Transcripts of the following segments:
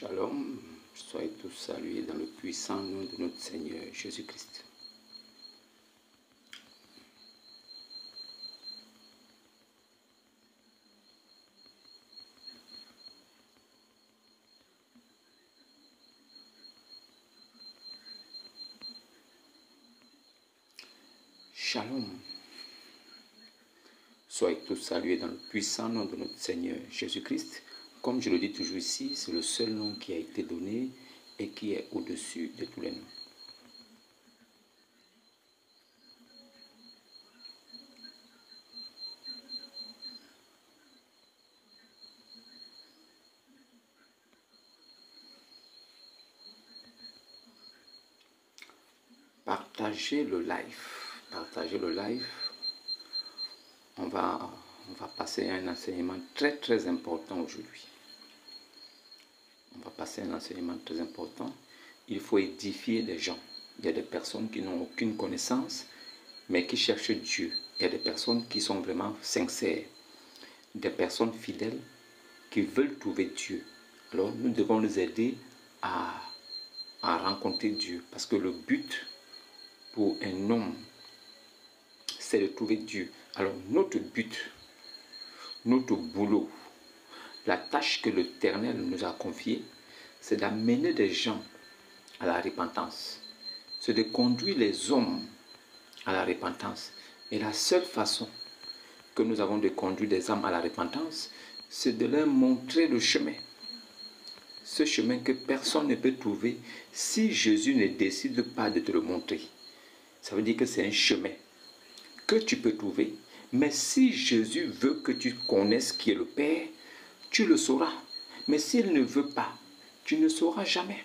Shalom, soyez tous salués dans le puissant nom de notre Seigneur Jésus-Christ. Shalom, soyez tous salués dans le puissant nom de notre Seigneur Jésus-Christ. Comme je le dis toujours ici, c'est le seul nom qui a été donné et qui est au-dessus de tous les noms. Partagez le live. Partagez le live. On va passer à un enseignement très important aujourd'hui. On va passer à un enseignement très important. Il faut édifier les gens. Il y a des personnes qui n'ont aucune connaissance, mais qui cherchent Dieu. Il y a des personnes qui sont vraiment sincères. Des personnes fidèles qui veulent trouver Dieu. Alors, nous devons les aider à rencontrer Dieu. Parce que le but pour un homme, c'est de trouver Dieu. Alors, notre but, notre boulot, la tâche que l'Éternel nous a confiée, c'est d'amener des gens à la repentance. C'est de conduire les hommes à la repentance. Et la seule façon que nous avons de conduire des âmes à la repentance, c'est de leur montrer le chemin. Ce chemin que personne ne peut trouver si Jésus ne décide pas de te le montrer. Ça veut dire que c'est un chemin que tu peux trouver. Mais si Jésus veut que tu connaisses qui est le Père, tu le sauras. Mais s'il ne veut pas, tu ne sauras jamais.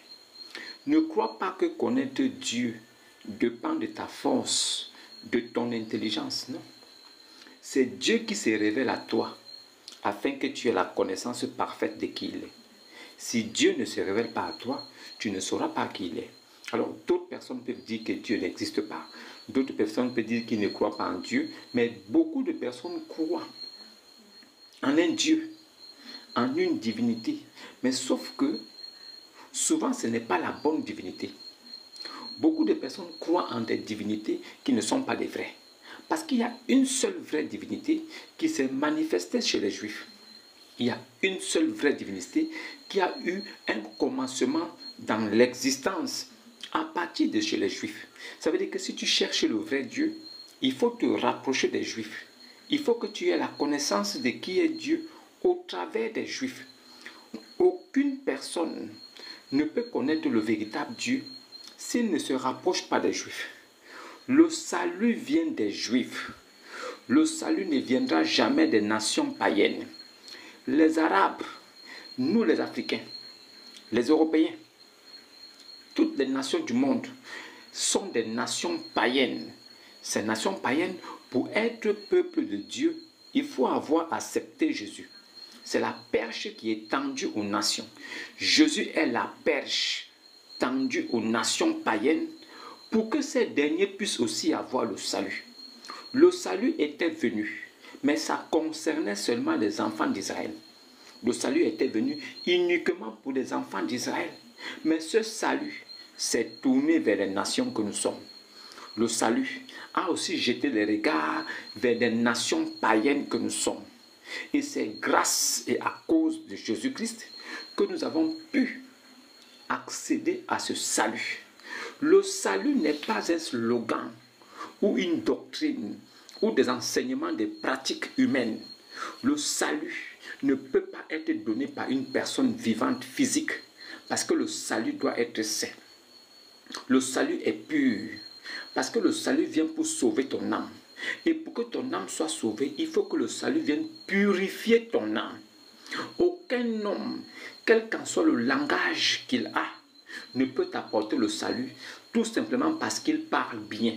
Ne crois pas que connaître Dieu dépend de ta force, de ton intelligence, non. C'est Dieu qui se révèle à toi, afin que tu aies la connaissance parfaite de qui il est. Si Dieu ne se révèle pas à toi, tu ne sauras pas qui il est. Alors, d'autres personnes peuvent dire que Dieu n'existe pas. D'autres personnes peuvent dire qu'ils ne croient pas en Dieu. Mais beaucoup de personnes croient en un Dieu, en une divinité. Mais sauf que, souvent, ce n'est pas la bonne divinité. Beaucoup de personnes croient en des divinités qui ne sont pas des vraies. Parce qu'il y a une seule vraie divinité qui s'est manifestée chez les Juifs. Il y a une seule vraie divinité qui a eu un commencement dans l'existence à partir de chez les Juifs. Ça veut dire que si tu cherches le vrai Dieu, il faut te rapprocher des Juifs. Il faut que tu aies la connaissance de qui est Dieu au travers des Juifs. Aucune personne ne peut connaître le véritable Dieu s'il ne se rapproche pas des Juifs. Le salut vient des Juifs. Le salut ne viendra jamais des nations païennes. Les Arabes, nous les Africains, les Européens, toutes les nations du monde sont des nations païennes. Ces nations païennes, pour être peuple de Dieu, il faut avoir accepté Jésus. C'est la perche qui est tendue aux nations. Jésus est la perche tendue aux nations païennes pour que ces derniers puissent aussi avoir le salut. Le salut était venu, mais ça concernait seulement les enfants d'Israël. Le salut était venu uniquement pour les enfants d'Israël. Mais ce salut s'est tourné vers les nations que nous sommes. Le salut a aussi jeté les regards vers des nations païennes que nous sommes. Et c'est grâce et à cause de Jésus-Christ que nous avons pu accéder à ce salut. Le salut n'est pas un slogan ou une doctrine ou des enseignements, des pratiques humaines. Le salut ne peut pas être donné par une personne vivante physique parce que le salut doit être saint. Le salut est pur parce que le salut vient pour sauver ton âme. Et pour que ton âme soit sauvée, il faut que le salut vienne purifier ton âme. Aucun homme, quel qu'en soit le langage qu'il a, ne peut t'apporter le salut tout simplement parce qu'il parle bien.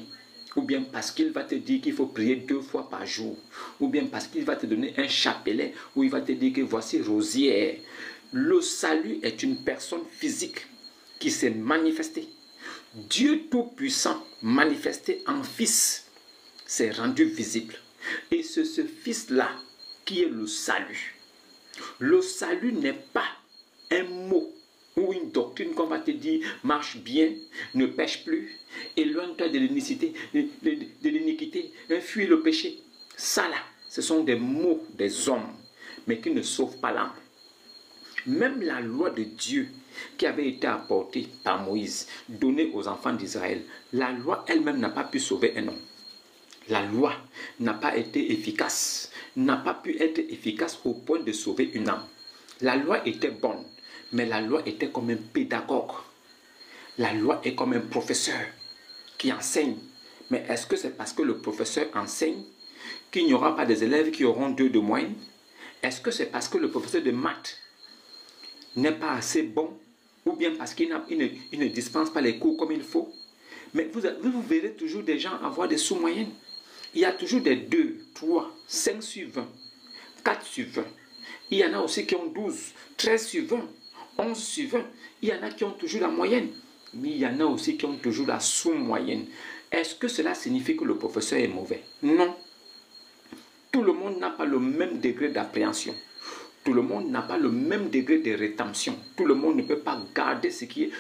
Ou bien parce qu'il va te dire qu'il faut prier 2 fois par jour. Ou bien parce qu'il va te donner un chapelet où il va te dire que voici rosière. Le salut est une personne physique qui s'est manifestée. Dieu Tout-Puissant, manifesté en Fils, s'est rendu visible. Et c'est ce Fils-là qui est le salut. Le salut n'est pas un mot ou une doctrine qu'on va te dire, marche bien, ne pêche plus, éloigne-toi de l'iniquité, fuis le péché. Ça là, ce sont des mots des hommes, mais qui ne sauvent pas l'âme. Même la loi de Dieu qui avait été apportée par Moïse, donnée aux enfants d'Israël, la loi elle-même n'a pas pu sauver un homme. La loi n'a pas été efficace, n'a pas pu être efficace au point de sauver une âme. La loi était bonne, mais la loi était comme un pédagogue. La loi est comme un professeur qui enseigne. Mais est-ce que c'est parce que le professeur enseigne qu'il n'y aura pas des élèves qui auront 2 de moyenne? Est-ce que c'est parce que le professeur de maths n'est pas assez bon, ou bien parce qu'il ne dispense pas les cours comme il faut? Mais vous verrez toujours des gens avoir des sous-moyennes. Il y a toujours des 2, 3, 5 sur 20, 4 sur 20. Il y en a aussi qui ont 12, 13 sur 20, 11 sur 20. Il y en a qui ont toujours la moyenne. Mais il y en a aussi qui ont toujours la sous-moyenne. Est-ce que cela signifie que le professeur est mauvais? Non. Tout le monde n'a pas le même degré d'appréhension. Tout le monde n'a pas le même degré de rétention. Tout le monde ne peut pas garder ce qui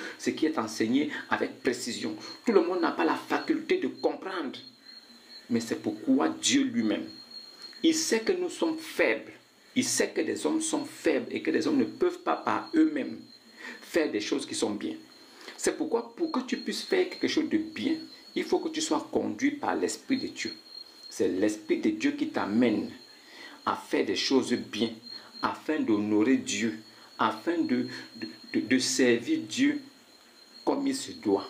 est enseigné avec précision. Tout le monde n'a pas la faculté de comprendre. Mais c'est pourquoi Dieu lui-même, il sait que nous sommes faibles. Il sait que les hommes sont faibles et que les hommes ne peuvent pas par eux-mêmes faire des choses qui sont bien. C'est pourquoi, pour que tu puisses faire quelque chose de bien, il faut que tu sois conduit par l'Esprit de Dieu. C'est l'Esprit de Dieu qui t'amène à faire des choses bien, afin d'honorer Dieu, afin de servir Dieu comme il se doit.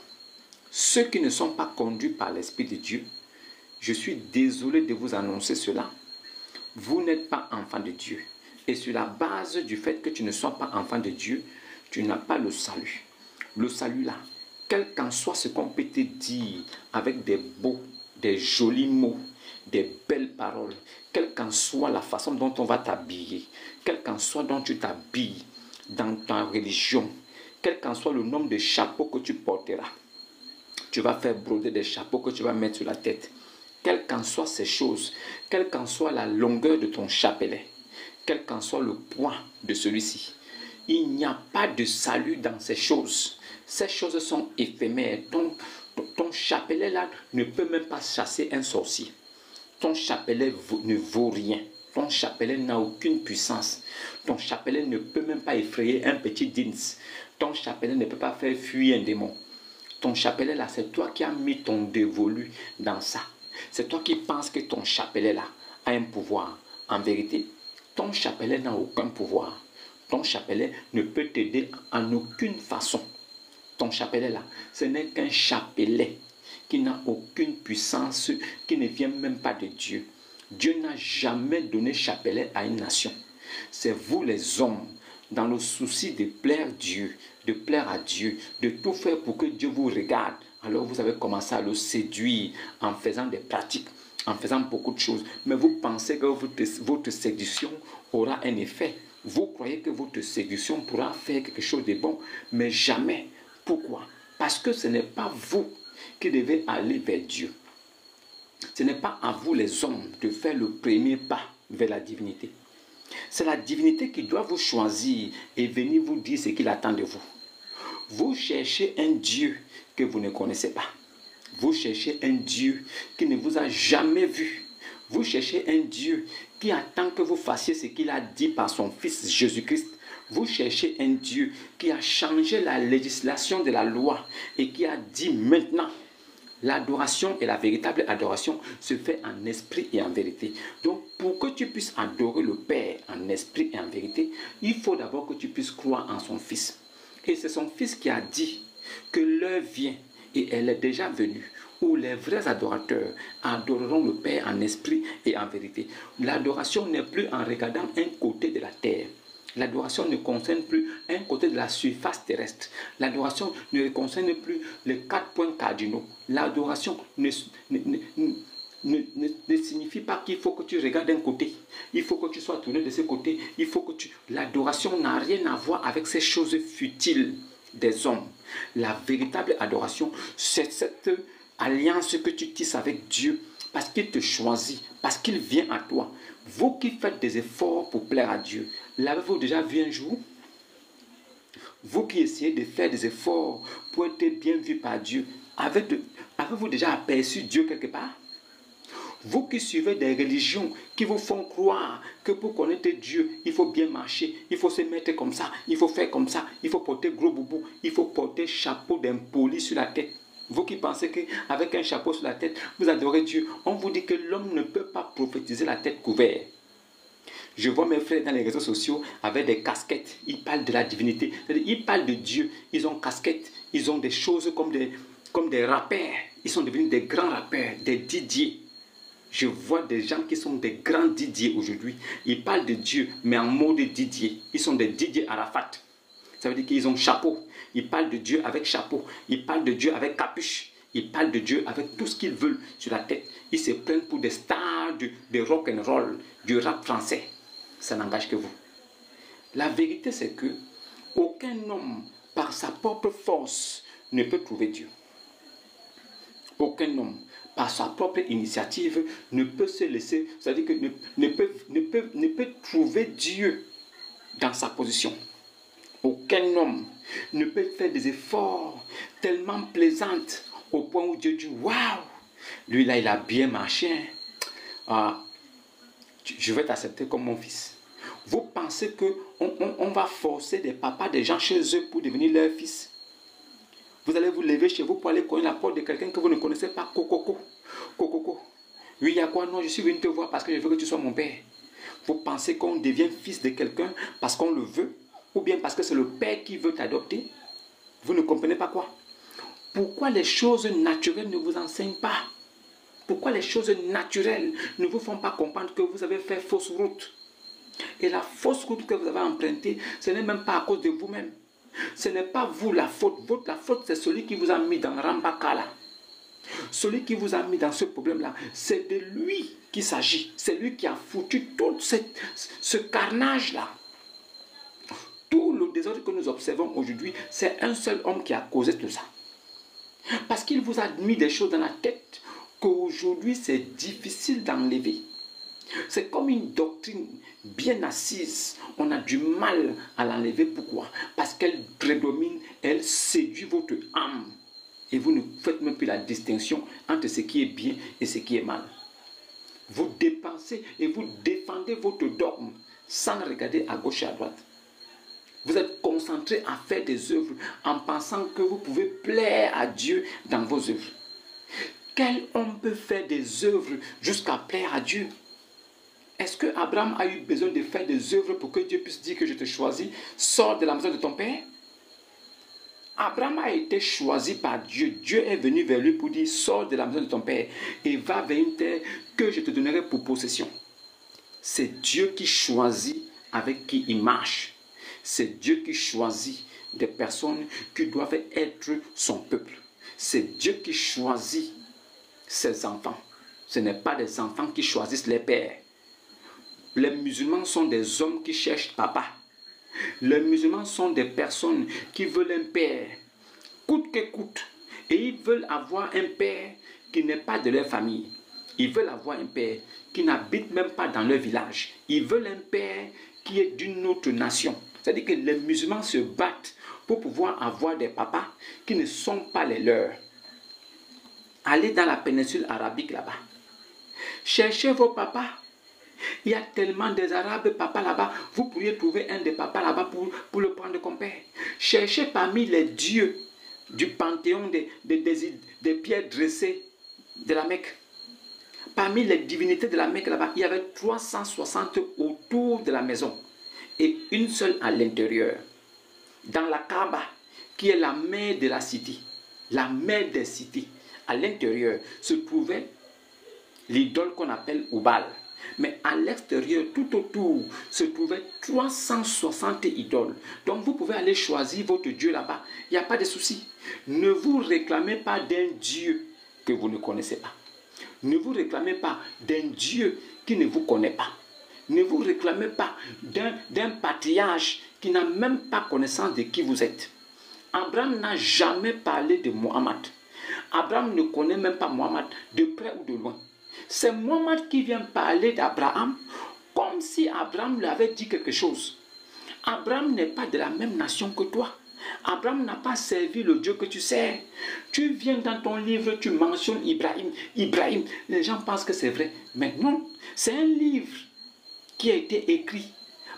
Ceux qui ne sont pas conduits par l'Esprit de Dieu, je suis désolé de vous annoncer cela. Vous n'êtes pas enfant de Dieu. Et sur la base du fait que tu ne sois pas enfant de Dieu, tu n'as pas le salut. Le salut là, quel qu'en soit ce qu'on peut te dire avec des beaux, des jolis mots, des belles paroles, quelle qu'en soit la façon dont on va t'habiller, quel qu'en soit dont tu t'habilles dans ta religion, quel qu'en soit le nombre de chapeaux que tu porteras, tu vas faire broder des chapeaux que tu vas mettre sur la tête. Quelles qu'en soient ces choses, quelle qu'en soit la longueur de ton chapelet, quel qu'en soit le poids de celui-ci, il n'y a pas de salut dans ces choses. Ces choses sont éphémères. Ton chapelet là ne peut même pas chasser un sorcier. Ton chapelet ne vaut rien. Ton chapelet n'a aucune puissance. Ton chapelet ne peut même pas effrayer un petit dins. Ton chapelet ne peut pas faire fuir un démon. Ton chapelet là, c'est toi qui as mis ton dévolu dans ça. C'est toi qui penses que ton chapelet là a un pouvoir. En vérité, ton chapelet n'a aucun pouvoir. Ton chapelet ne peut t'aider en aucune façon. Ton chapelet là, ce n'est qu'un chapelet qui n'a aucune puissance, qui ne vient même pas de Dieu. Dieu n'a jamais donné chapelet à une nation. C'est vous les hommes, dans le souci de plaire Dieu, de plaire à Dieu, de tout faire pour que Dieu vous regarde. Alors vous avez commencé à le séduire en faisant des pratiques, en faisant beaucoup de choses. Mais vous pensez que votre séduction aura un effet. Vous croyez que votre séduction pourra faire quelque chose de bon, mais jamais. Pourquoi? Parce que ce n'est pas vous qui devez aller vers Dieu. Ce n'est pas à vous les hommes de faire le premier pas vers la divinité. C'est la divinité qui doit vous choisir et venir vous dire ce qu'il attend de vous. Vous cherchez un Dieu que vous ne connaissez pas. Vous cherchez un Dieu qui ne vous a jamais vu. Vous cherchez un Dieu qui attend que vous fassiez ce qu'il a dit par son Fils Jésus-Christ. Vous cherchez un Dieu qui a changé la législation de la loi et qui a dit maintenant, l'adoration et la véritable adoration se fait en esprit et en vérité. Donc, pour que tu puisses adorer le Père en esprit et en vérité, il faut d'abord que tu puisses croire en son Fils. Et c'est son Fils qui a dit que l'heure vient, et elle est déjà venue, où les vrais adorateurs adoreront le Père en esprit et en vérité. L'adoration n'est plus en regardant un côté de la terre. L'adoration ne concerne plus un côté de la surface terrestre. L'adoration ne concerne plus les 4 points cardinaux. L'adoration ne signifie pas qu'il faut que tu regardes un côté. Il faut que tu sois tourné de ce côté. L'adoration n'a rien à voir avec ces choses futiles des hommes. La véritable adoration, c'est cette alliance que tu tisses avec Dieu parce qu'il te choisit, parce qu'il vient à toi. Vous qui faites des efforts pour plaire à Dieu, l'avez-vous déjà vu un jour? Vous qui essayez de faire des efforts pour être bien vu par Dieu, avez-vous déjà aperçu Dieu quelque part? Vous qui suivez des religions qui vous font croire que pour connaître Dieu, il faut bien marcher, il faut se mettre comme ça, il faut faire comme ça, il faut porter gros boubou, il faut porter chapeau d'impoli sur la tête. Vous qui pensez qu'avec un chapeau sur la tête, vous adorez Dieu, on vous dit que l'homme ne peut pas prophétiser la tête couverte. Je vois mes frères dans les réseaux sociaux avec des casquettes, ils parlent de la divinité, ils parlent de Dieu, ils ont casquettes, ils ont des choses comme des rappeurs, ils sont devenus des grands rappeurs, des Didier. Je vois des gens qui sont des grands Didier aujourd'hui. Ils parlent de Dieu, mais en mode Didier. Ils sont des Didier Arafat. Ça veut dire qu'ils ont chapeau. Ils parlent de Dieu avec chapeau. Ils parlent de Dieu avec capuche. Ils parlent de Dieu avec tout ce qu'ils veulent sur la tête. Ils se prennent pour des stars de rock and roll, du rap français. Ça n'engage que vous. La vérité, c'est que aucun homme, par sa propre force, ne peut trouver Dieu. Aucun homme, par sa propre initiative, ne peut se laisser, c'est-à-dire que ne peut trouver Dieu dans sa position. Aucun homme ne peut faire des efforts tellement plaisants au point où Dieu dit « Waouh, lui là, il a bien marché. Je vais t'accepter comme mon fils. » Vous pensez qu'on va forcer des papas, des gens chez eux pour devenir leur fils? Vous allez vous lever chez vous pour aller cogner la porte de quelqu'un que vous ne connaissez pas. Coco. Oui, il y a quoi? Non, je suis venu te voir parce que je veux que tu sois mon père. Vous pensez qu'on devient fils de quelqu'un parce qu'on le veut? Ou bien parce que c'est le père qui veut t'adopter? Vous ne comprenez pas quoi? Pourquoi les choses naturelles ne vous enseignent pas? Pourquoi les choses naturelles ne vous font pas comprendre que vous avez fait fausse route? Et la fausse route que vous avez empruntée, ce n'est même pas à cause de vous-même. Ce n'est pas vous la faute. La faute, c'est celui qui vous a mis dans Rambakala. Celui qui vous a mis dans ce problème-là, c'est de lui qu'il s'agit. C'est lui qui a foutu tout ce carnage-là. Tout le désordre que nous observons aujourd'hui, c'est un seul homme qui a causé tout ça. Parce qu'il vous a mis des choses dans la tête qu'aujourd'hui, c'est difficile d'enlever. C'est comme une doctrine bien assise. On a du mal à l'enlever. Pourquoi? Parce qu'elle prédomine, elle séduit votre âme. Et vous ne faites même plus la distinction entre ce qui est bien et ce qui est mal. Vous dépensez et vous défendez votre dogme sans regarder à gauche et à droite. Vous êtes concentré à faire des œuvres en pensant que vous pouvez plaire à Dieu dans vos œuvres. Quel homme peut faire des œuvres jusqu'à plaire à Dieu? Est-ce que Abraham a eu besoin de faire des œuvres pour que Dieu puisse dire que je te choisis? Sors de la maison de ton père. Abraham a été choisi par Dieu. Dieu est venu vers lui pour dire, sors de la maison de ton père et va vers une terre que je te donnerai pour possession. C'est Dieu qui choisit avec qui il marche. C'est Dieu qui choisit des personnes qui doivent être son peuple. C'est Dieu qui choisit ses enfants. Ce n'est pas des enfants qui choisissent les pères. Les musulmans sont des hommes qui cherchent papa. Les musulmans sont des personnes qui veulent un père, coûte que coûte. Et ils veulent avoir un père qui n'est pas de leur famille. Ils veulent avoir un père qui n'habite même pas dans leur village. Ils veulent un père qui est d'une autre nation. C'est-à-dire que les musulmans se battent pour pouvoir avoir des papas qui ne sont pas les leurs. Allez dans la péninsule arabique là-bas. Cherchez vos papas. Il y a tellement des Arabes papas là-bas. Vous pourriez trouver un des papas là-bas pour le prendre comme père. Cherchez parmi les dieux du panthéon des pierres dressées de la Mecque. Parmi les divinités de la Mecque là-bas, il y avait 360 autour de la maison et une seule à l'intérieur. Dans la Kaaba, qui est la mère de la cité, la mère des cités, à l'intérieur se trouvait l'idole qu'on appelle Oubal. Mais à l'extérieur, tout autour, se trouvaient 360 idoles. Donc vous pouvez aller choisir votre Dieu là-bas. Il n'y a pas de souci. Ne vous réclamez pas d'un Dieu que vous ne connaissez pas. Ne vous réclamez pas d'un Dieu qui ne vous connaît pas. Ne vous réclamez pas d'un patriarche qui n'a même pas connaissance de qui vous êtes. Abraham n'a jamais parlé de Mohammed. Abraham ne connaît même pas Mohammed de près ou de loin. C'est Mohammed qui vient parler d'Abraham comme si Abraham lui avait dit quelque chose. Abraham n'est pas de la même nation que toi. Abraham n'a pas servi le Dieu que tu sers. Tu viens dans ton livre, tu mentionnes Ibrahim. Ibrahim, les gens pensent que c'est vrai. Mais non, c'est un livre qui a été écrit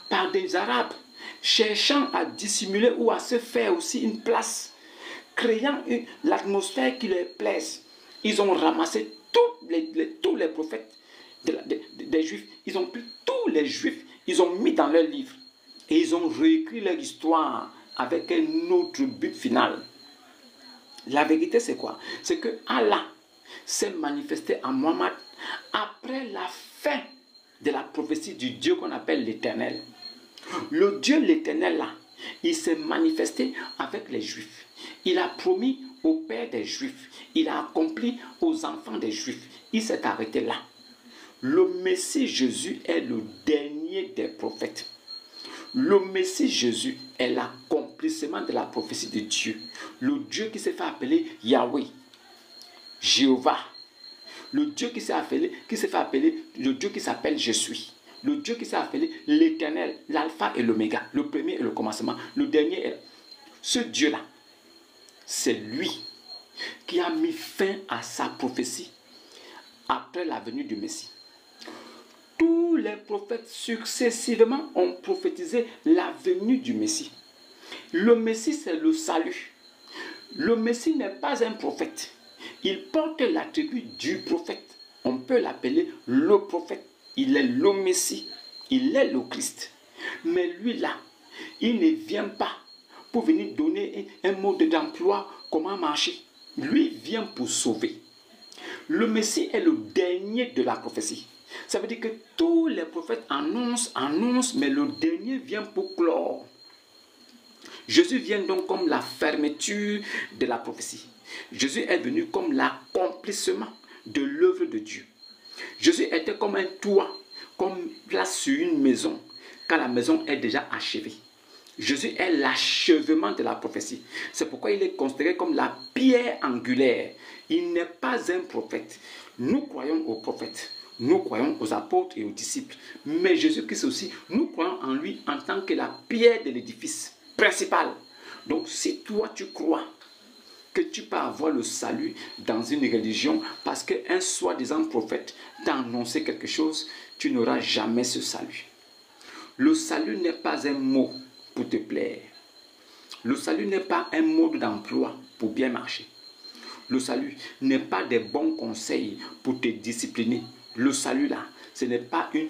par des Arabes cherchant à dissimuler ou à se faire aussi une place, créant l'atmosphère qui leur plaise. Ils ont ramassé tous les prophètes des Juifs. Ils ont pris tous les Juifs, ils ont mis dans leur livre. Et ils ont réécrit leur histoire avec un autre but final. La vérité, c'est quoi? C'est que Allah s'est manifesté à Mohammed après la fin de la prophétie du Dieu qu'on appelle l'Éternel. Le Dieu l'Éternel là, il s'est manifesté avec les Juifs. Il a promis au père des Juifs. Il a accompli aux enfants des Juifs. Il s'est arrêté là. Le Messie Jésus est le dernier des prophètes. Le Messie Jésus est l'accomplissement de la prophétie de Dieu. Le Dieu qui s'est fait appeler Yahweh, Jéhovah. Le Dieu qui s'est fait appeler le Dieu qui s'appelle Je suis. Le Dieu qui s'est appelé l'Éternel, l'Alpha et l'Oméga, le premier et le commencement, le dernier est... Ce Dieu-là, c'est lui qui a mis fin à sa prophétie après la venue du Messie. Tous les prophètes successivement ont prophétisé la venue du Messie. Le Messie, c'est le salut. Le Messie n'est pas un prophète. Il porte l'attribut du prophète. On peut l'appeler le prophète. Il est le Messie. Il est le Christ. Mais lui là, il ne vient pas pour venir donner un mode d'emploi, comment marcher. Lui vient pour sauver. Le Messie est le dernier de la prophétie. Ça veut dire que tous les prophètes annoncent, mais le dernier vient pour clore. Jésus vient donc comme la fermeture de la prophétie. Jésus est venu comme l'accomplissement de l'œuvre de Dieu. Jésus était comme un toit, comme place sur une maison, quand la maison est déjà achevée. Jésus est l'achèvement de la prophétie. C'est pourquoi il est considéré comme la pierre angulaire. Il n'est pas un prophète. Nous croyons aux prophètes. Nous croyons aux apôtres et aux disciples. Mais Jésus-Christ aussi, nous croyons en lui en tant que la pierre de l'édifice principal. Donc si toi tu crois que tu peux avoir le salut dans une religion parce qu'un soi-disant prophète t'a annoncé quelque chose, tu n'auras jamais ce salut. Le salut n'est pas un mot pour te plaire. Le salut n'est pas un mode d'emploi pour bien marcher. Le salut n'est pas des bons conseils pour te discipliner. Le salut là, ce n'est pas une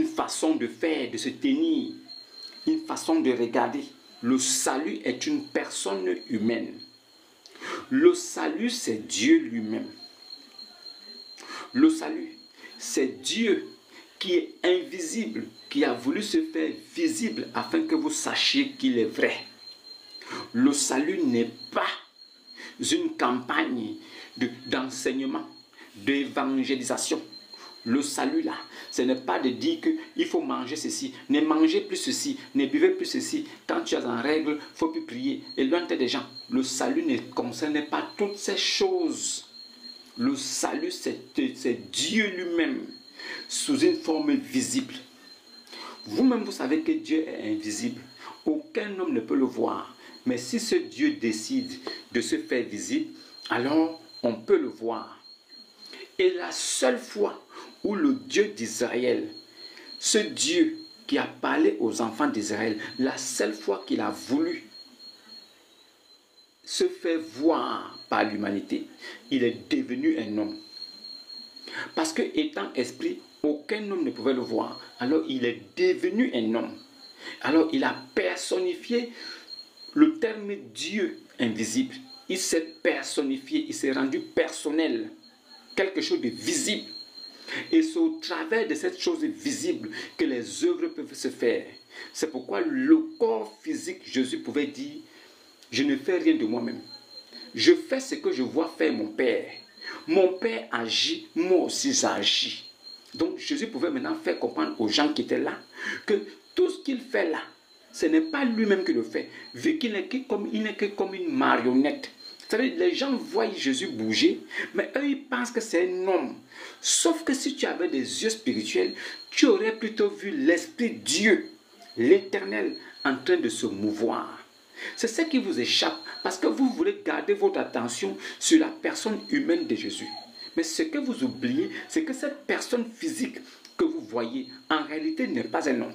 façon de faire, de se tenir, une façon de regarder. Le salut est une personne humaine. Le salut, c'est Dieu lui-même. Le salut, c'est Dieu qui est invisible, qui a voulu se faire visible afin que vous sachiez qu'il est vrai. Le salut n'est pas une campagne d'enseignement, d'évangélisation. Le salut là, ce n'est pas de dire qu'il faut manger ceci, ne mangez plus ceci, ne buvez plus ceci. Quand tu es en règle, il ne faut plus prier. Éloigne-toi des gens. Le salut ne concerne pas toutes ces choses. Le salut, c'est Dieu lui-même, sous une forme visible. Vous-même, vous savez que Dieu est invisible. Aucun homme ne peut le voir. Mais si ce Dieu décide de se faire visible, alors on peut le voir. Et la seule fois où le Dieu d'Israël, ce Dieu qui a parlé aux enfants d'Israël, la seule fois qu'il a voulu se faire voir par l'humanité, il est devenu un homme. Parce que étant esprit, aucun homme ne pouvait le voir. Alors il est devenu un homme. Alors il a personnifié le terme Dieu invisible. Il s'est personnifié, il s'est rendu personnel. Quelque chose de visible. Et c'est au travers de cette chose visible que les œuvres peuvent se faire. C'est pourquoi le corps physique, Jésus pouvait dire, je ne fais rien de moi-même. Je fais ce que je vois faire mon Père. Mon Père agit, moi aussi j'agis. Donc Jésus pouvait maintenant faire comprendre aux gens qui étaient là que tout ce qu'il fait là, ce n'est pas lui-même qui le fait, vu qu'il n'est que comme une marionnette. C'est-à-dire, les gens voient Jésus bouger, mais eux, ils pensent que c'est un homme. Sauf que si tu avais des yeux spirituels, tu aurais plutôt vu l'Esprit Dieu, l'Éternel, en train de se mouvoir. C'est ce qui vous échappe parce que vous voulez garder votre attention sur la personne humaine de Jésus. Mais ce que vous oubliez, c'est que cette personne physique que vous voyez, en réalité, n'est pas un homme.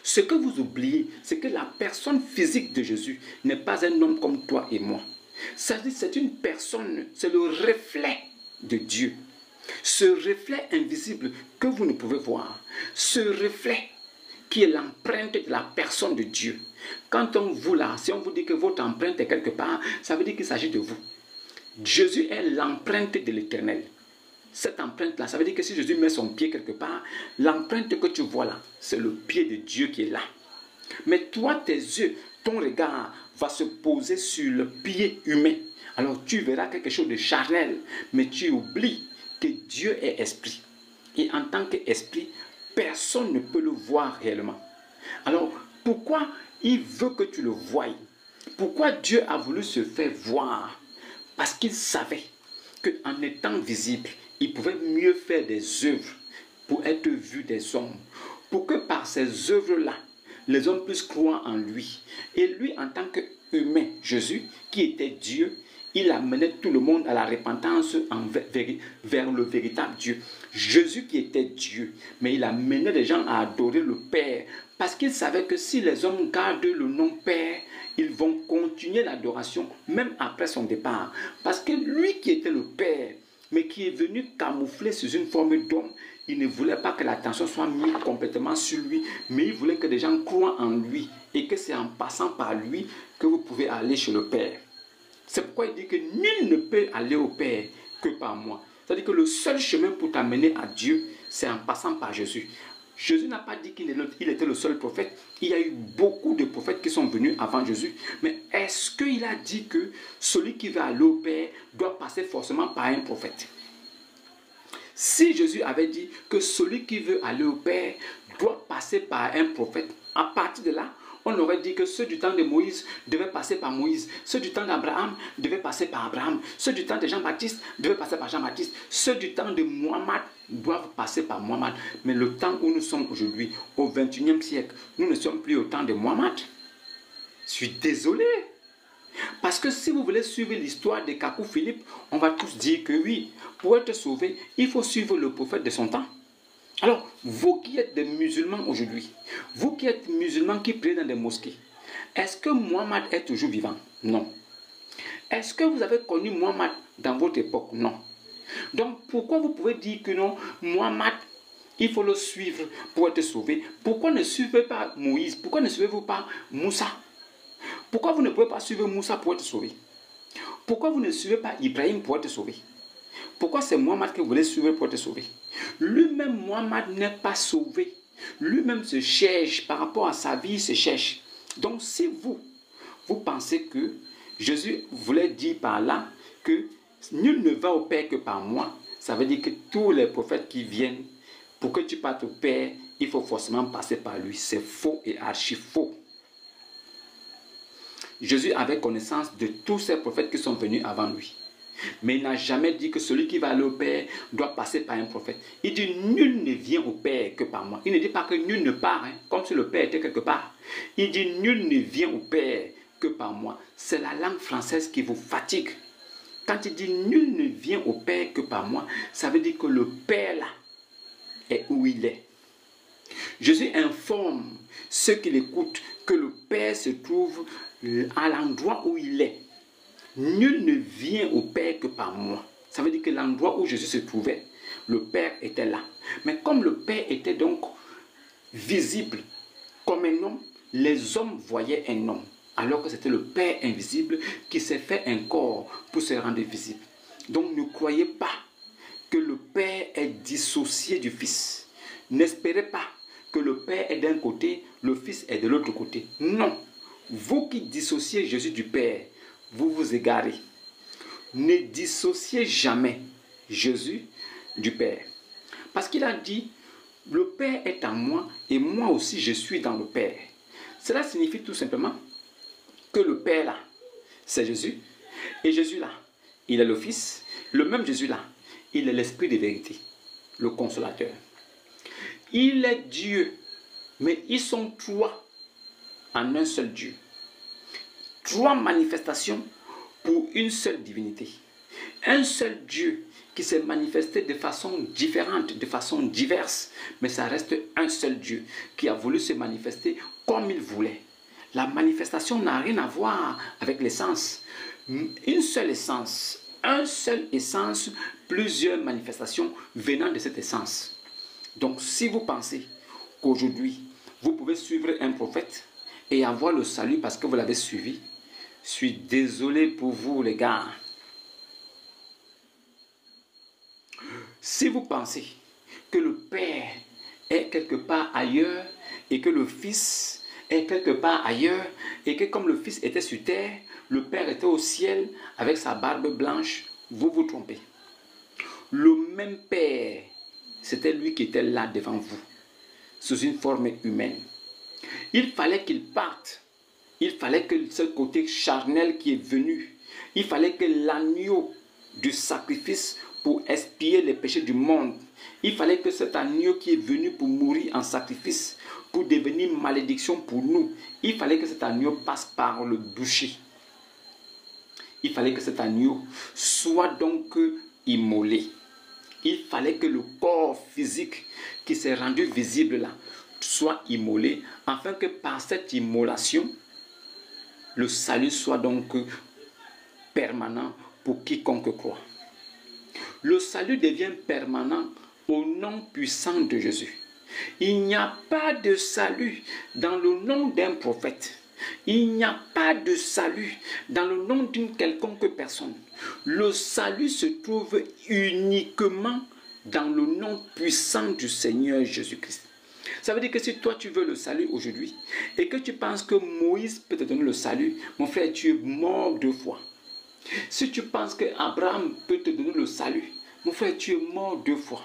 Ce que vous oubliez, c'est que la personne physique de Jésus n'est pas un homme comme toi et moi. C'est une personne, c'est le reflet de Dieu. Ce reflet invisible que vous ne pouvez voir, ce reflet qui est l'empreinte de la personne de Dieu. Quand on vous là, si on vous dit que votre empreinte est quelque part, ça veut dire qu'il s'agit de vous. Jésus est l'empreinte de l'Éternel. Cette empreinte-là, ça veut dire que si Jésus met son pied quelque part, l'empreinte que tu vois là, c'est le pied de Dieu qui est là. Mais toi, tes yeux, ton regard va se poser sur le pied humain. Alors tu verras quelque chose de charnel, mais tu oublies que Dieu est esprit. Et en tant qu'esprit, personne ne peut le voir réellement. Alors, pourquoi il veut que tu le voies? Pourquoi Dieu a voulu se faire voir? Parce qu'il savait qu'en étant visible, il pouvait mieux faire des œuvres pour être vu des hommes. Pour que par ces œuvres-là, les hommes puissent croire en lui. Et lui, en tant qu'humain, Jésus, qui était Dieu, il amenait tout le monde à la repentance vers le véritable Dieu. Jésus qui était Dieu, mais il amenait les gens à adorer le Père. Parce qu'il savait que si les hommes gardent le nom Père, ils vont continuer l'adoration même après son départ. Parce que lui qui était le Père, mais qui est venu camoufler sous une forme d'homme, il ne voulait pas que l'attention soit mise complètement sur lui, mais il voulait que les gens croient en lui et que c'est en passant par lui que vous pouvez aller chez le Père. C'est pourquoi il dit que nul ne peut aller au Père que par moi. C'est-à-dire que le seul chemin pour t'amener à Dieu, c'est en passant par Jésus. Jésus n'a pas dit qu'il était le seul prophète. Il y a eu beaucoup de prophètes qui sont venus avant Jésus. Mais est-ce qu'il a dit que celui qui veut aller au Père doit passer forcément par un prophète? Si Jésus avait dit que celui qui veut aller au Père doit passer par un prophète, à partir de là, on aurait dit que ceux du temps de Moïse devaient passer par Moïse, ceux du temps d'Abraham devaient passer par Abraham, ceux du temps de Jean-Baptiste devaient passer par Jean-Baptiste, ceux du temps de Mohammed doivent passer par Mohammed. Mais le temps où nous sommes aujourd'hui, au 21e siècle, nous ne sommes plus au temps de Mohammed. Je suis désolé. Parce que si vous voulez suivre l'histoire de Kakou Philippe, on va tous dire que oui, pour être sauvé, il faut suivre le prophète de son temps. Alors, vous qui êtes des musulmans aujourd'hui, vous qui êtes musulmans qui prient dans des mosquées, est-ce que Mohammed est toujours vivant? Non. Est-ce que vous avez connu Mohammed dans votre époque? Non. Donc, pourquoi vous pouvez dire que non, Mohammed, il faut le suivre pour être sauvé? Pourquoi ne suivez pas Moïse? Pourquoi ne suivez-vous pas Moussa? Pourquoi vous ne pouvez pas suivre Moussa pour être sauvé? Pourquoi vous ne suivez pas Ibrahim pour être sauvé? Pourquoi c'est Mohammed que vous voulez suivre pour être sauvé? Lui-même, Mohammed n'est pas sauvé. Lui-même se cherche, par rapport à sa vie, il se cherche. Donc, si vous pensez que Jésus voulait dire par là que nul ne va au Père que par moi, ça veut dire que tous les prophètes qui viennent, pour que tu partes au Père, il faut forcément passer par lui. C'est faux et archi faux. Jésus avait connaissance de tous ces prophètes qui sont venus avant lui. Mais il n'a jamais dit que celui qui va aller au Père doit passer par un prophète. Il dit nul ne vient au Père que par moi. Il ne dit pas que nul ne part, comme si le Père était quelque part. Il dit nul ne vient au Père que par moi. C'est la langue française qui vous fatigue. Quand il dit nul ne vient au Père que par moi, ça veut dire que le Père là est où il est. Jésus informe ceux qui l'écoutent que le Père se trouve à l'endroit où il est. Nul ne vient au Père que par moi. Ça veut dire que l'endroit où Jésus se trouvait, le Père était là. Mais comme le Père était donc visible comme un homme, les hommes voyaient un homme. Alors que c'était le Père invisible qui s'est fait un corps pour se rendre visible. Donc ne croyez pas que le Père est dissocié du Fils. N'espérez pas que le Père est d'un côté, le Fils est de l'autre côté. Non. Vous qui dissociez Jésus du Père, vous vous égarez. Ne dissociez jamais Jésus du Père. Parce qu'il a dit, le Père est en moi et moi aussi je suis dans le Père. Cela signifie tout simplement que le Père là, c'est Jésus. Et Jésus là, il est le Fils. Le même Jésus là, il est l'Esprit de vérité, le Consolateur. Il est Dieu, mais ils sont trois en un seul Dieu. 3 manifestations pour une seule divinité. Un seul Dieu qui s'est manifesté de façon différente, de façon diverse, mais ça reste un seul Dieu qui a voulu se manifester comme il voulait. La manifestation n'a rien à voir avec l'essence. Une seule essence, un seul essence, plusieurs manifestations venant de cette essence. Donc si vous pensez qu'aujourd'hui, vous pouvez suivre un prophète et avoir le salut parce que vous l'avez suivi, je suis désolé pour vous les gars. Si vous pensez que le Père est quelque part ailleurs et que le Fils est quelque part ailleurs et que comme le Fils était sur terre, le Père était au ciel avec sa barbe blanche, vous vous trompez. Le même Père, c'était lui qui était là devant vous, sous une forme humaine. Il fallait qu'il parte. Il fallait que ce côté charnel qui est venu, il fallait que l'agneau du sacrifice pour expier les péchés du monde, il fallait que cet agneau qui est venu pour mourir en sacrifice, pour devenir malédiction pour nous, il fallait que cet agneau passe par le boucher. Il fallait que cet agneau soit donc immolé. Il fallait que le corps physique qui s'est rendu visible là soit immolé, afin que par cette immolation, le salut soit donc permanent pour quiconque croit. Le salut devient permanent au nom puissant de Jésus. Il n'y a pas de salut dans le nom d'un prophète. Il n'y a pas de salut dans le nom d'une quelconque personne. Le salut se trouve uniquement dans le nom puissant du Seigneur Jésus-Christ. Ça veut dire que si toi tu veux le salut aujourd'hui et que tu penses que Moïse peut te donner le salut, mon frère, tu es mort 2 fois. Si tu penses que Abraham peut te donner le salut, mon frère, tu es mort 2 fois.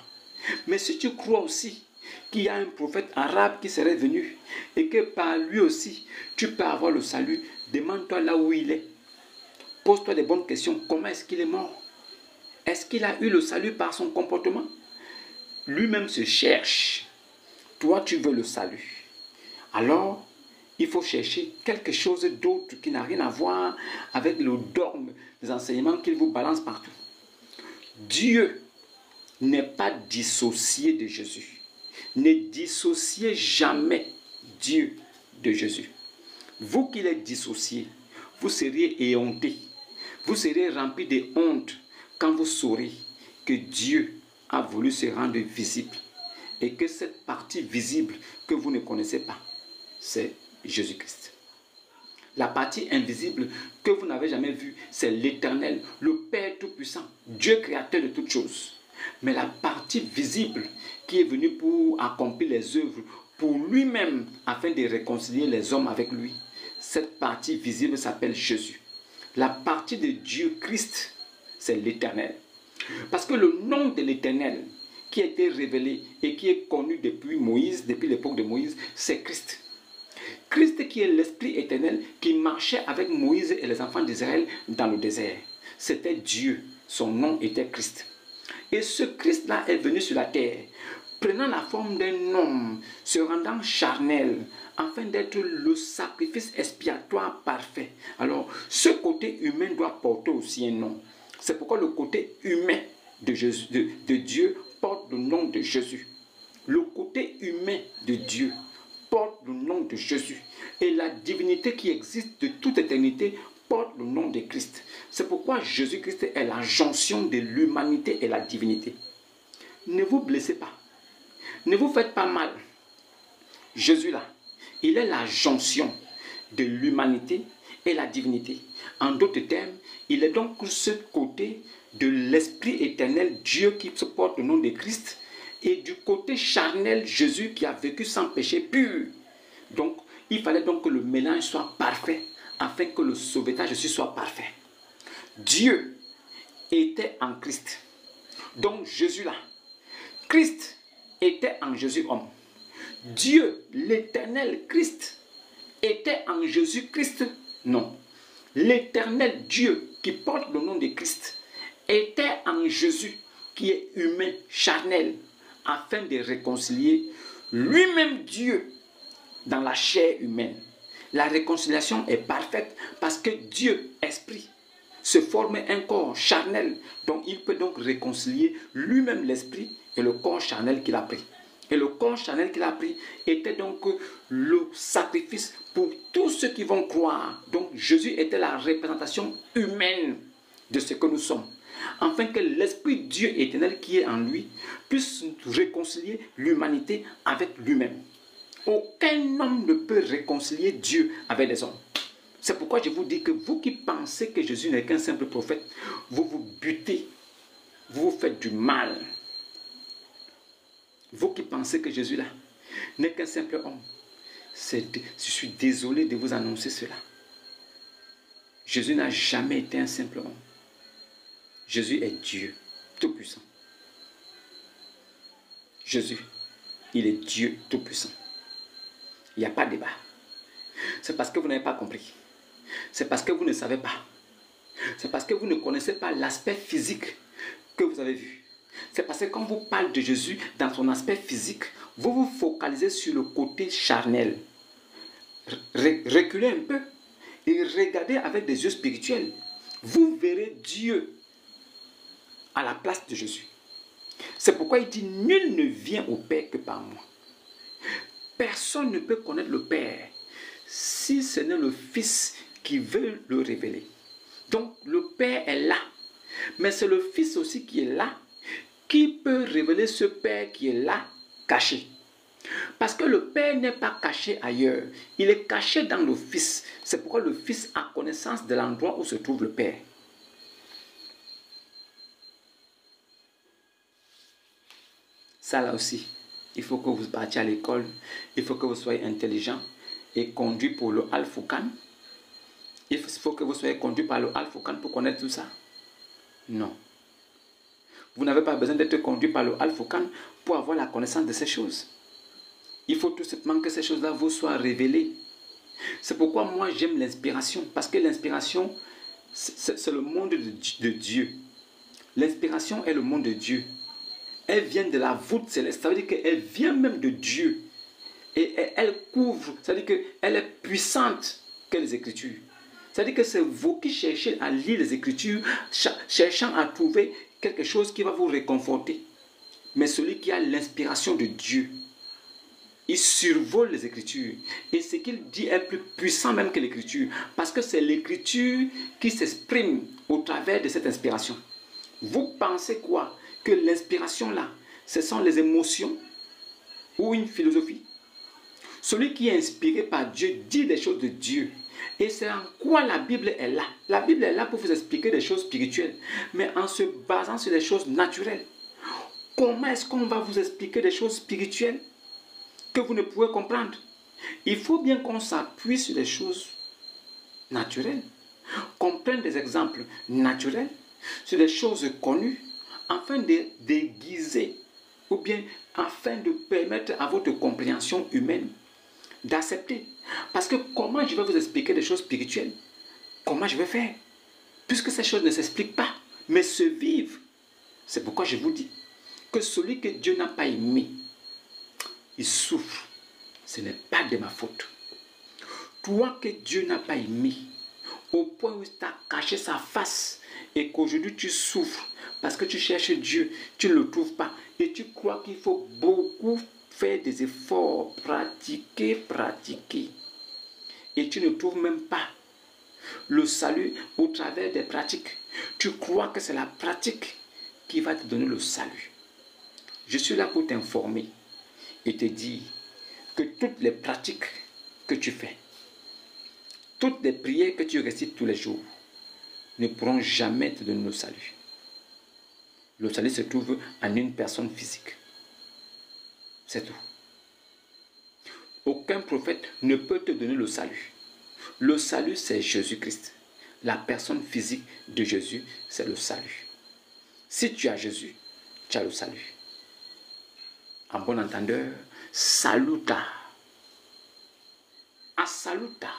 Mais si tu crois aussi qu'il y a un prophète arabe qui serait venu et que par lui aussi tu peux avoir le salut, demande-toi là où il est. Pose-toi des bonnes questions. Comment est-ce qu'il est mort? Est-ce qu'il a eu le salut par son comportement? Lui-même se cherche. Toi, tu veux le salut. Alors, il faut chercher quelque chose d'autre qui n'a rien à voir avec le dogme des enseignements qu'il vous balance partout. Dieu n'est pas dissocié de Jésus. Ne dissociez jamais Dieu de Jésus. Vous qui l'êtes dissocié, vous seriez éhonté. Vous serez rempli de honte quand vous saurez que Dieu a voulu se rendre visible. Et que cette partie visible que vous ne connaissez pas, c'est Jésus-Christ. La partie invisible que vous n'avez jamais vue, c'est l'Éternel, le Père Tout-Puissant, Dieu créateur de toutes choses. Mais la partie visible qui est venue pour accomplir les œuvres pour lui-même afin de réconcilier les hommes avec lui, cette partie visible s'appelle Jésus. La partie de Dieu Christ, c'est l'Éternel. Parce que le nom de l'Éternel qui a été révélé et qui est connu depuis Moïse, depuis l'époque de Moïse, c'est Christ. Christ qui est l'Esprit éternel qui marchait avec Moïse et les enfants d'Israël dans le désert. C'était Dieu, son nom était Christ. Et ce Christ-là est venu sur la terre, prenant la forme d'un homme, se rendant charnel, afin d'être le sacrifice expiatoire parfait. Alors, ce côté humain doit porter aussi un nom. C'est pourquoi le côté humain de Dieu porte le nom de Jésus. Le côté humain de Dieu porte le nom de Jésus. Et la divinité qui existe de toute éternité porte le nom de Christ. C'est pourquoi Jésus-Christ est la jonction de l'humanité et la divinité. Ne vous blessez pas. Ne vous faites pas mal. Jésus là, il est la jonction de l'humanité et la divinité. En d'autres termes, il est donc ce côté de l'Esprit éternel, Dieu qui se porte le nom de Christ, et du côté charnel, Jésus qui a vécu sans péché pur. Donc, il fallait donc que le mélange soit parfait, afin que le sauvetage Jésus soit parfait. Dieu était en Christ. Donc, Jésus là, Christ était en Jésus homme. Dieu, l'éternel Christ, était en Jésus-Christ. Non. L'éternel Dieu qui porte le nom de Christ était en Jésus qui est humain, charnel, afin de réconcilier lui-même Dieu dans la chair humaine. La réconciliation est parfaite parce que Dieu, esprit, se forme un corps charnel. Donc il peut donc réconcilier lui-même l'esprit et le corps charnel qu'il a pris. Et le corps charnel qu'il a pris était donc le sacrifice pour tous ceux qui vont croire. Donc Jésus était la représentation humaine de ce que nous sommes. Afin que l'Esprit Dieu éternel qui est en lui puisse réconcilier l'humanité avec lui-même. Aucun homme ne peut réconcilier Dieu avec les hommes. C'est pourquoi je vous dis que vous qui pensez que Jésus n'est qu'un simple prophète, vous vous butez, vous vous faites du mal. Vous qui pensez que Jésus là n'est qu'un simple homme, je suis désolé de vous annoncer cela. Jésus n'a jamais été un simple homme. Jésus est Dieu Tout-Puissant. Jésus, il est Dieu Tout-Puissant. Il n'y a pas de débat. C'est parce que vous n'avez pas compris. C'est parce que vous ne savez pas. C'est parce que vous ne connaissez pas l'aspect physique que vous avez vu. C'est parce que quand vous parlez de Jésus dans son aspect physique, vous vous focalisez sur le côté charnel. Reculez un peu et regardez avec des yeux spirituels. Vous verrez Dieu à la place de Jésus. C'est pourquoi il dit, nul ne vient au Père que par moi. Personne ne peut connaître le Père si ce n'est le Fils qui veut le révéler. Donc le Père est là. Mais c'est le Fils aussi qui est là, qui peut révéler ce Père qui est là, caché. Parce que le Père n'est pas caché ailleurs. Il est caché dans le Fils. C'est pourquoi le Fils a connaissance de l'endroit où se trouve le Père. Ça là aussi, il faut que vous partiez à l'école, il faut que vous soyez intelligent et conduit pour le Al-Furqan. Il faut que vous soyez conduit par le Al-Furqan pour connaître tout ça. Non. Vous n'avez pas besoin d'être conduit par le Al-Furqan pour avoir la connaissance de ces choses. Il faut tout simplement que ces choses-là vous soient révélées. C'est pourquoi moi j'aime l'inspiration, parce que l'inspiration, c'est le monde de Dieu. L'inspiration est le monde de Dieu. Elle vient de la voûte céleste, ça veut dire qu'elle vient même de Dieu. Et elle couvre, ça veut dire qu'elle est puissante que les Écritures. Ça veut dire que c'est vous qui cherchez à lire les Écritures, cherchant à trouver quelque chose qui va vous réconforter. Mais celui qui a l'inspiration de Dieu, il survole les Écritures. Et ce qu'il dit est plus puissant même que l'Écriture. Parce que c'est l'Écriture qui s'exprime au travers de cette inspiration. Vous pensez quoi? Que l'inspiration là, ce sont les émotions ou une philosophie? Celui qui est inspiré par Dieu dit des choses de Dieu. Et c'est en quoi la Bible est là. La Bible est là pour vous expliquer des choses spirituelles, mais en se basant sur des choses naturelles. Comment est-ce qu'on va vous expliquer des choses spirituelles que vous ne pouvez comprendre? Il faut bien qu'on s'appuie sur des choses naturelles, qu'on prenne des exemples naturels, sur des choses connues, afin de déguiser, ou bien afin de permettre à votre compréhension humaine d'accepter. Parce que comment je vais vous expliquer des choses spirituelles? Comment je vais faire? Puisque ces choses ne s'expliquent pas, mais se vivent. C'est pourquoi je vous dis que celui que Dieu n'a pas aimé, il souffre. Ce n'est pas de ma faute. Toi que Dieu n'a pas aimé, au point où il t'a caché sa face et qu'aujourd'hui tu souffres parce que tu cherches Dieu, tu ne le trouves pas et tu crois qu'il faut beaucoup faire des efforts, pratiquer et tu ne trouves même pas le salut au travers des pratiques. Tu crois que c'est la pratique qui va te donner le salut. Je suis là pour t'informer et te dire que toutes les pratiques que tu fais, toutes les prières que tu récites tous les jours ne pourront jamais te donner le salut. Le salut se trouve en une personne physique. C'est tout. Aucun prophète ne peut te donner le salut. Le salut, c'est Jésus-Christ. La personne physique de Jésus, c'est le salut. Si tu as Jésus, tu as le salut. En bon entendeur, saluta. A saluta.